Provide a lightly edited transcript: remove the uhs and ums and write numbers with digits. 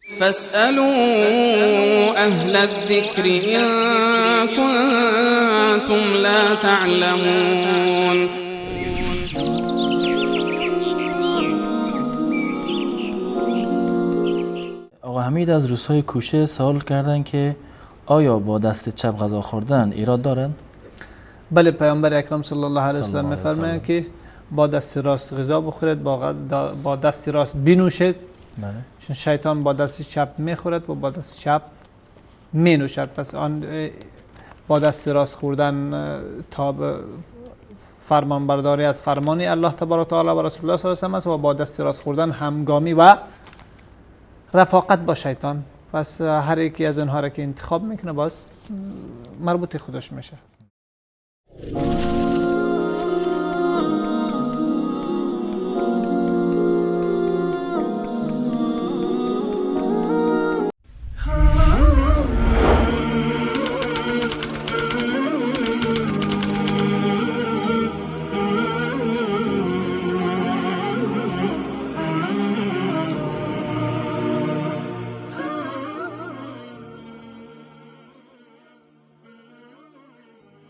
فاسألوا أهل الذكر إن كنتم لا تعلمون. آقا حمید از روس‌های کوشه سوال کردن که آیا با دست چپ غذا خوردن ایراد دارن؟ بله، پیامبر اکرم صلی الله علیه و سلم می‌فرمایند که با دست راست غذا بخورید، با دست راست بنوشید. بله. چون شیطان با دست چپ میخورد و با دست چپ مینوشد. پس آن با دست راست خوردن تا فرمانبرداری از فرمان الله تبارک و تعالی و رسول الله صلی الله علیه و سلم است و با دست راست خوردن همگامی و رفاقت با شیطان. پس هر یکی از اینها را که انتخاب میکنه باز مربوط خودش میشه.